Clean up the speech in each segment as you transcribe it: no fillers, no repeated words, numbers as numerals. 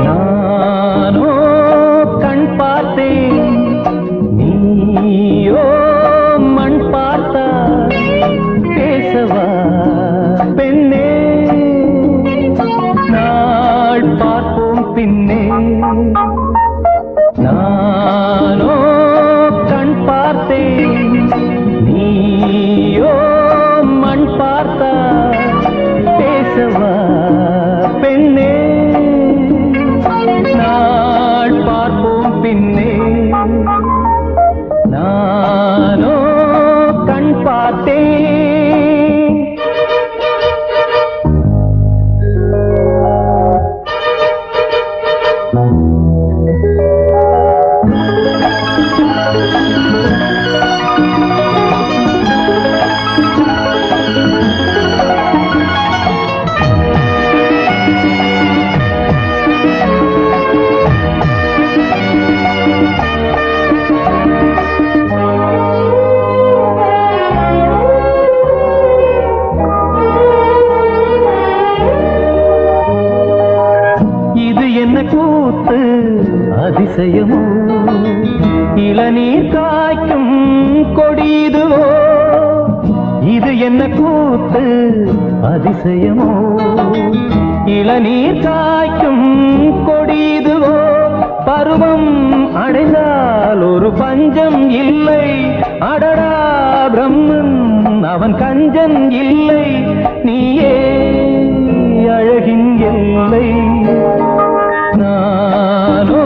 நானோ கண் பார்த்தேன், நீயோ மண் பார்த்தா, பேசவா பெண்ணே, நாள் பார்ப்போம் பின்னே. நானோ கண் பார்த்தேன், நீயோ மண் பார்த்தா, பேசவா பெண்ணே, நாள் பார்ப்போம் பின்னே. நானோ கண் பார்த்தேன். என்ன கூத்து அதிசயமோ, இளநீர் காய்க்கும் கொடிதுவோ. இது என்ன கூத்து அதிசயமோ, இளநீர் காய்க்கும் கொடிதுவோ. பருவம் அடைந்தால் ஒரு பஞ்சம் இல்லை, அடடா பிரம்மன் அவன் கஞ்சன் இல்லை. நீயே அழகின் எல்லை. நானோ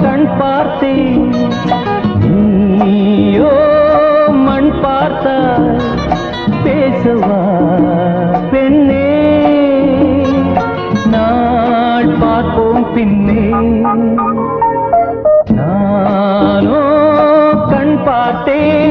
கண் பார்த்தேன், நீயோ மண் பார்த்தா, பேசவா பெண்ணே, நாள் பார்ப்போம் பின்னே. நானோ கண் பார்த்தேன்.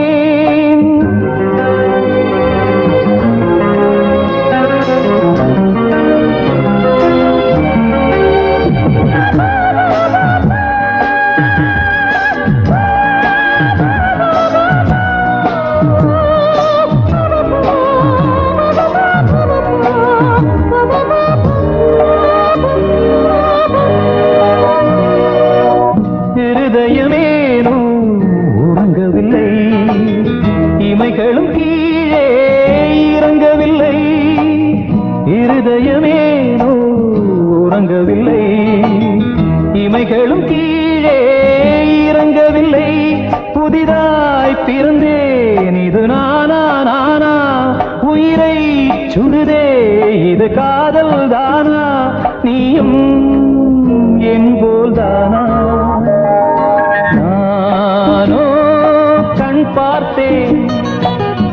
இருதயமேனோ உறங்கவில்லை, இமைகளும் கீழே இறங்கவில்லை. இருதயமேனோ உறங்கவில்லை, இமைகளும் கீழே இறங்கவில்லை. புதிதாய் பிறந்தேன், இது நானா நானா, உயிரை சுடுதே இது காதல் தானா, நீயும் என் போல் தானா. நானோ கண் பார்த்தேன்,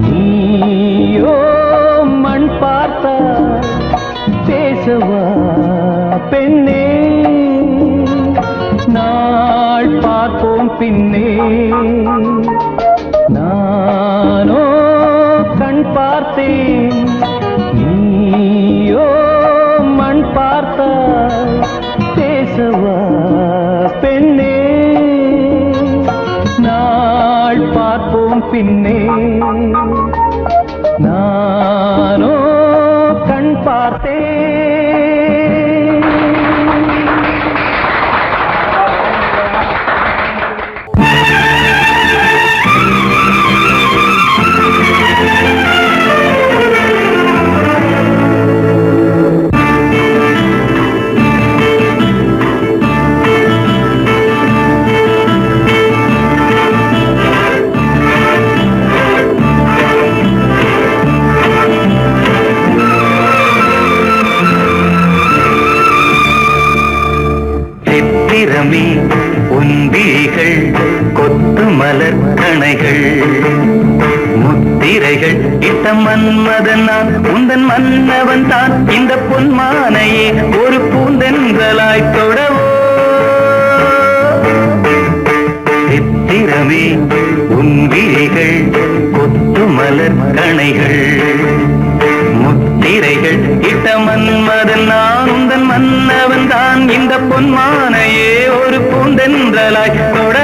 நீயோ மண் பார்த்தா, பேசவா பெண்ணே, நாள் பார்ப்போம் பின்னே. நானோ கண் பார்த்தேன், நீயோ மண் பார்த்தா, பேசவா பெண்ணே, நாள் பார்ப்போம் பின்னே. நானோ கண் பார்த்தேன். உன்விழிகள் கொத்து மலர் கணைகள் முத்திரைகள் இட்ட மன்மதன் நான், உந்தன் மன்னவன் தான். இந்த பொன்மானையே ஒரு பூந்தென்றலாய் தொடவோ. சித்திரமே உன்விழிகள் கொத்து மலர் கணைகள் முத்திரைகள் இட்ட மன்மதன் நான், உந்தன் மன்னவன் தான். இந்த பொன்மானையே ஒரு பூந்தென்றலாய் தொட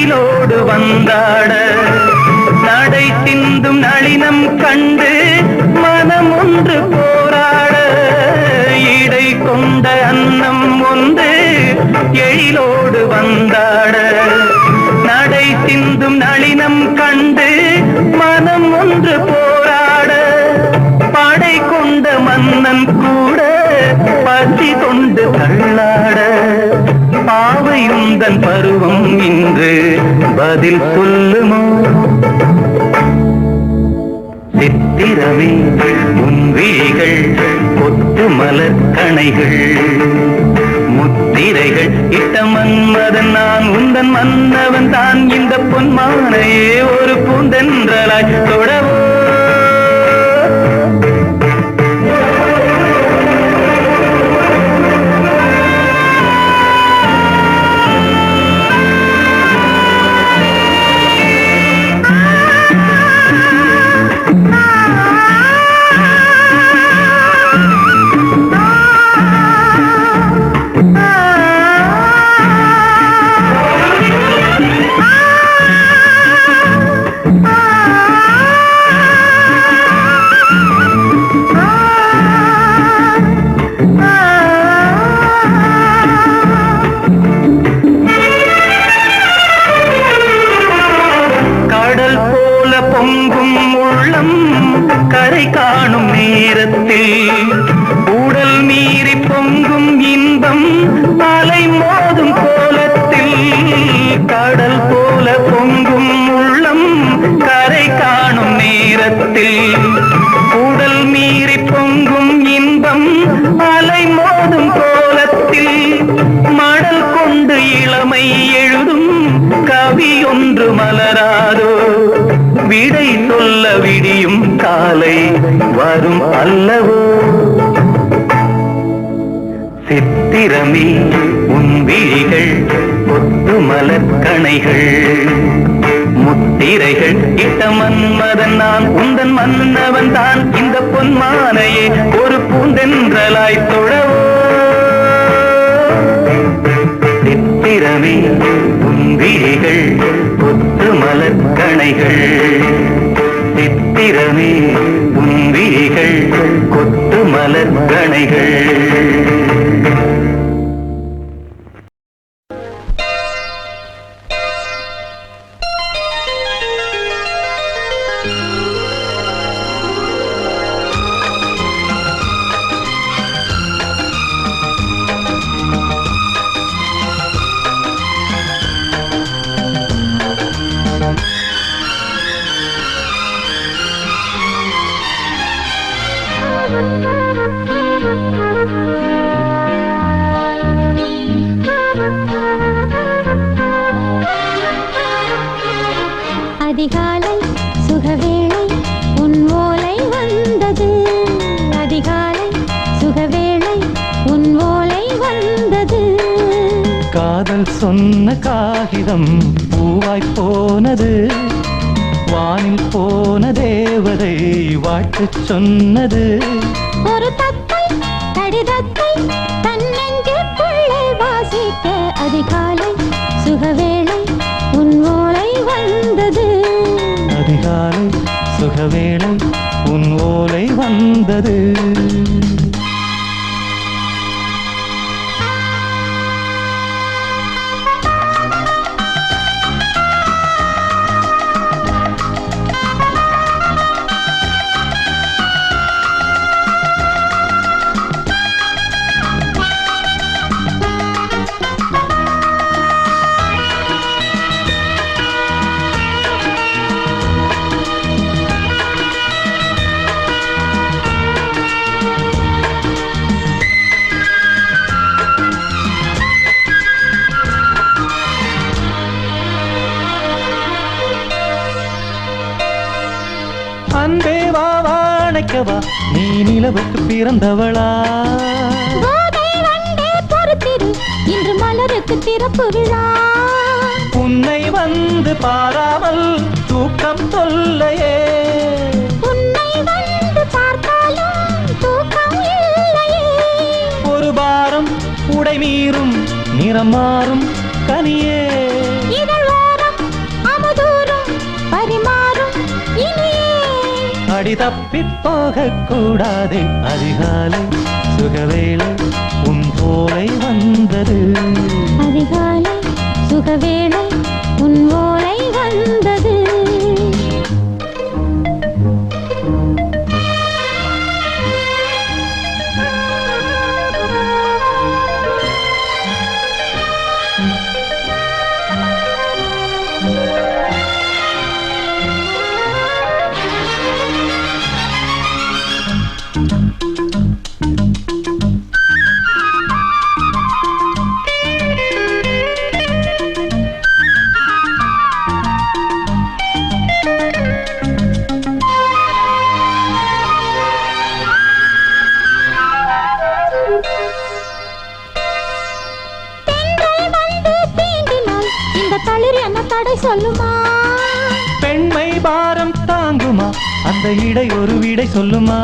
எழிலோடு வந்தாட நடை சிந்தும் நளினம் கண்டு மனம் ஒன்று போராட இடை கொண்ட அன்னம் ஒன்று எழிலோடு வந்தாட நடை சிந்தும் நளினம் கண்டு மனம் ஒன்று போராட படை கொண்ட மன்னன் கூட பசி கொண்டு தள்ளாட பாவையுந்தன் பருவம் இன்று பதில் சொல்லுமோ சித்திரமே உன் விழிகள் கொத்து மலர் கணைகள் முத்திரைகள் இட்ட மன்மதன் நான் உந்தன் மன்னவன் தான் இந்த பொன்மானையே ஒரு பூந்தென்றலாய் தொடவோ கரை காணும் நேரத்தில் உடல் மீறி பொங்கும் இன்பம் அலை மோதும் கோலத்தில் கடல் போல பொங்கும் உள்ளம் கரை காணும் நேரத்தில் உடல் மீறி பொங்கும் இன்பம் அலை மோதும் கோலத்தில் மடல் கொண்டு இளமை எழுதும் கவி ஒன்று மலராதோ விடை சொல்ல விடியும் காலை வரும் அல்லவோ சித்திரமே உன் விழிகள் கொத்து மலர் கணைகள் முத்திரைகள் இட்ட மன்மதன் நான் உந்தன் மன்னவன் தான் இந்த பொன்மானையே ஒரு பூந்தென்றலாய் தொடவோ சித்திரமே உன் விழிகள் கொத்து மலர் கணைகள் சித்திரமே உன் விழிகள் கொத்து மலர் கணைகள் அதிகாலை சுகவேளை உன் ஓலை வந்தது அதிகாலை சுகவேளை உன் ஓலை வந்தது காதல் சொன்ன காகிதம் பூவாய் போனது வானில் போன தேவதை வாழ்த்துச் சொன்னது ஒரு தத்தை கடிதத்தை தன்னெஞ்சுக்குள்ளே வாசிக்க அதிகாலை சுகவேளை உன் ஓலை வந்தது அதிகாலை சுகவேளை உன் ஓலை வந்தது அன்பே வா வாழைக்கவா நீ நிலவுக்கு பிறந்தவளா இன்று மலருக்கு திறப்பு விழா உன்னை வந்து பாராமல் தூக்கம் தொல்லையே உன்னை வந்து பார்த்தாலும் தூக்கம் இல்லையே ஒரு பாரம் உடை மீறும் நிறம் மாறும் கனியே இதழ் ஓரம் அடி தப்பி போக கூடாதே அதிகாலை சுகவேளை உன் போலை வந்தது அதிகாலை சுகவேளை உன் ஓலை வந்தது சொல்லுமா பெண்மை பாரம் தாங்குமா அந்த இடை ஒரு விடை சொல்லுமா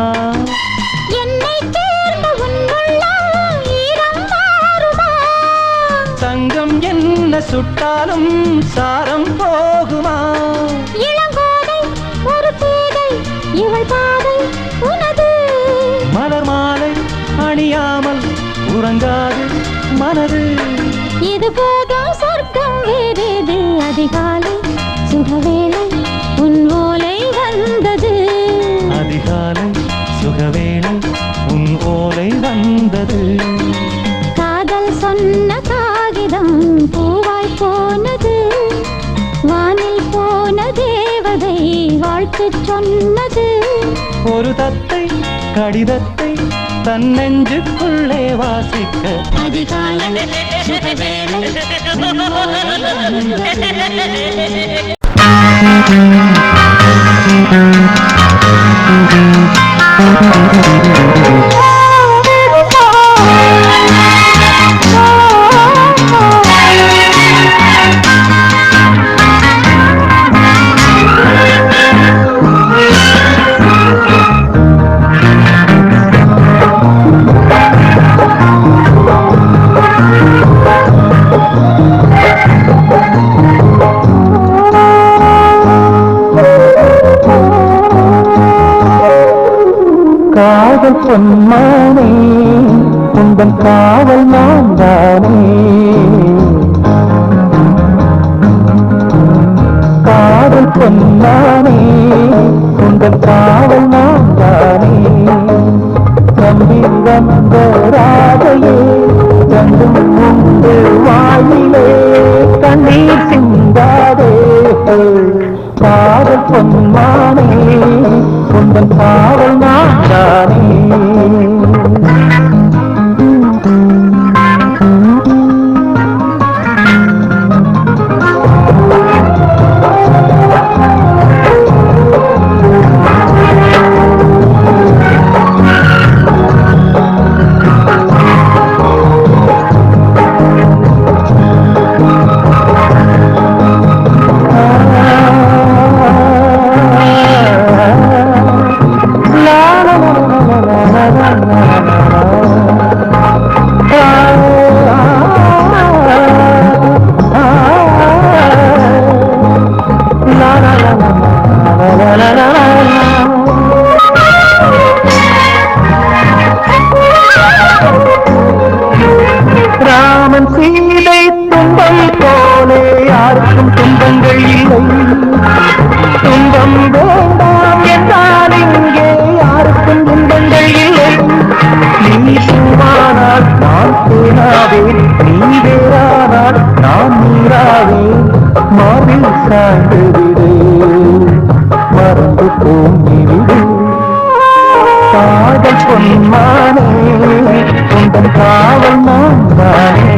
என்னை தேர்ந்த உன்னுள்ளம் ஈரம் மாறுமா சங்கம் என்ன சுட்டாலும் சாரம் போகுமா இளங்கோதை ஒரு பேதை இவள் பாதை உனது மலர் மாலை அணியாமல் உறங்காது மனது இது போதும் சொர்க்கம் வேறேது அதிகாலை சுகவேளை உன் ஓலை வந்தது அதிகாலை சுகவேளை உன் ஓலை வந்தது காதல் சொன்ன காகிதம் பூவாய் போனது வானில் போன தேவதை வாழ்த்து சொன்னது ஒரு தத்தை கடிதத்தை தன் நெஞ்சுக்குள்ளே வாசிக்க அதிகாலை சுகவேளை உன் ஓலை வந்தது காதல் பொன்மானே உந்தன் காவல் நான் தானே காதல் பொன்மானே உந்தன் காவல் நான் தானே நம்பி வந்த ராதையே கண்டும் உண்டு வாயிலே கண்ணீர் சிந்தாதே காதல் பொன்மானே உந்தன் காவல் நான் தானே ராமன் சீதை துன்பம் போலே யாருக்கும் துன்பங்கள் இல்லை துன்பம் வேண்டாம் என்றால் இங்கே யாருக்கும் துன்பங்கள் இல்லை நீ பூவானால் நான் பூனாவேன் நீ வேறானால் நான் நீராவேன் மாறில் சாய்ந்து விடு மறந்து போங்கிவிடு காதல் பொன்மானே உந்தன் காவல் நான் தானே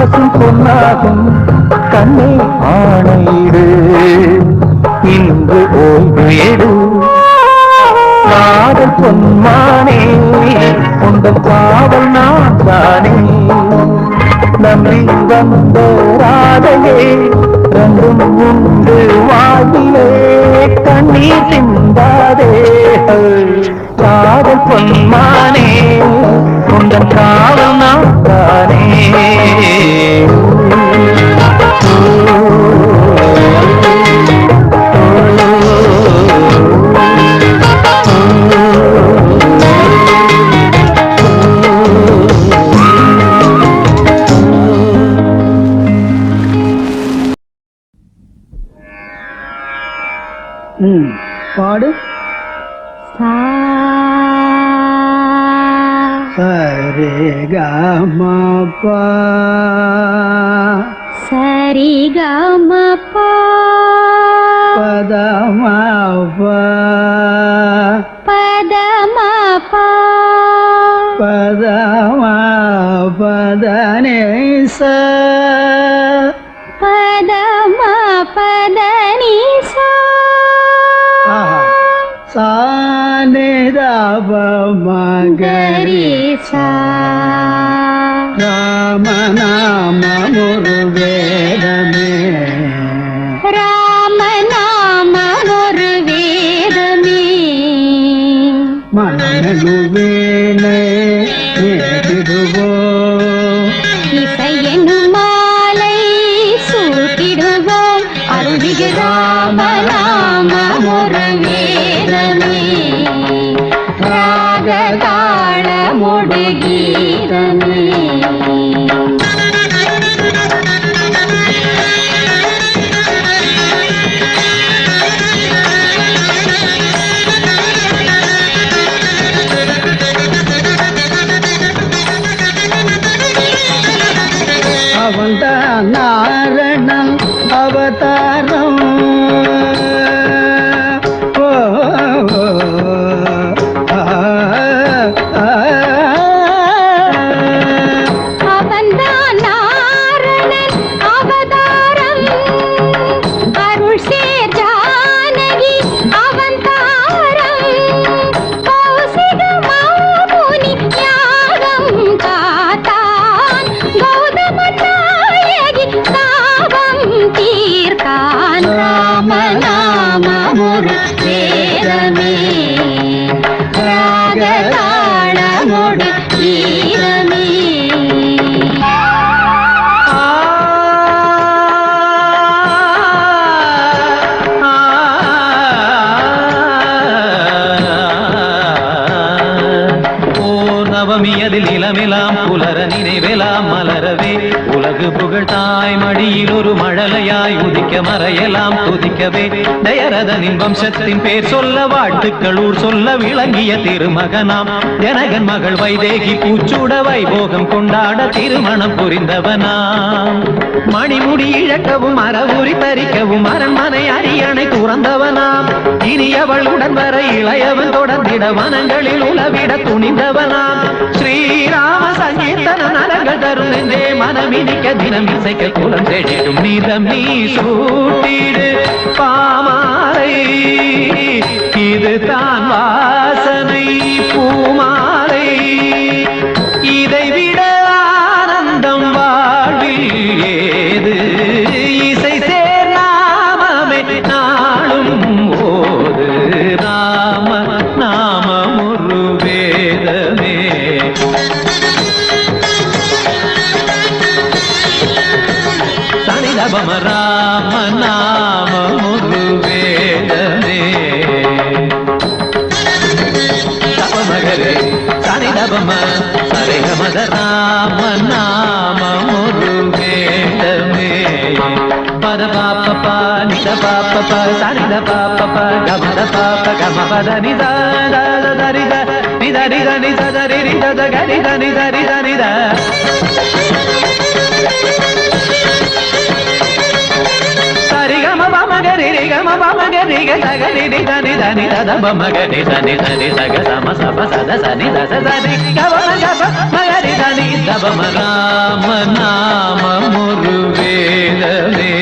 பசும் பொன்னாகும் கண்ணே ஆணையிடு இன்று ஓய்வு எடு காதல் பொன்மானே உங்கள் காவல் நான் தானே நம்பி வந்த ராதையே ரெண்டும் உண்டு வாழ்விலே கண்ணீர் சிந்தாதே காதல் பொன்மானே உங்கள் காவல் நான் தானே பாடு சரே கமபா சரி கமபா பதமபா பதமபா பதமபதனேச பதமபதனிசா சானிதப மகரிசா ராமநாம முருவேதமே ராமநாம ஒரு வேதமே மனமெனுவேனை ஏதிடுவோ இசையெனும் மாலை சூட்டிடுவோம் அருள்மிகு ராமநாம ஒரு வேதமே ராகதாள மொடு கீதமே அவன்தான் நாரணன் அவதாரம் ஓ, ஆ, ஆ, அவன்தான் நாரணன் அவதாரம் அருள் சேர் ஜானகி அவதாரம் கௌசிக மாமுனி யாகம் காத்தான் கௌதம நாயகி தாபம் தீர்த்தான் ராமநாம ஒரு வேதமே ராகதாளமொடு கீதமே நவமியதில் நிலமெலாம் புலர நினைவெலாம் மலரவே உலகு புகழ் தாய் மடியில் ஒரு மழலையாய் உதிக்க மறையலாம் துதிக்கவே தயரதனின் வம்சத்தின் பேர் சொல்ல வாழ்த்துக்கள் ஊர் சொல்ல விளங்கிய திருமகனாம் ஜனகன் மகள் வைதேகி பூச்சூட வைபோகம் கொண்டாட திருமணம் புரிந்தவனாம் மணிமுடி இழக்கவும் அறவுரி தரிக்கவும் அரண்மனை அரியணை துறந்தவனாம் இனி அவள் உடன் வர இளையவன் தொடர்ந்திட வனங்களில் உலவிட துணிந்தவனாம் ஸ்ரீராம சங்கீர்த்தன நலங்கள் தரும் என்றே மனமினிக்க தினம் இசைக்க குலம் செழிடும் நீதம் நீ சூட்டிடு பாமாலை இது தான் வாசனை பூமாலை இதை விட ஆனந்தம் வாழ்வில் ஏது இசை சேர் நாமமே நாளும் ஓது ராம நாமம் ஒரு வேதமே சனிதபம ராம நாமம் ஒரு வேதமே தபமகரே சனிதபம சரிகமத ராம நாமம் ஒரு வேதமே பத பாப்ப நித பாப்ப சனித பாப்ப கமத பாப்ப கமபத நித தரித நிதரித நிதரி நித கரித நிதரித நித சரிகம பமகரி ரிகம மகரி சகரி தனி தனி தத மகரி சனி சனி சக சம சப சத சனி தச சனி கவன கப மகரி தனி தப ராம நாம முரு வேதமே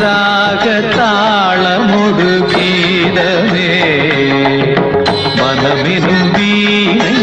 ராக தாள முடு கீதமே மனமிரும் வீணை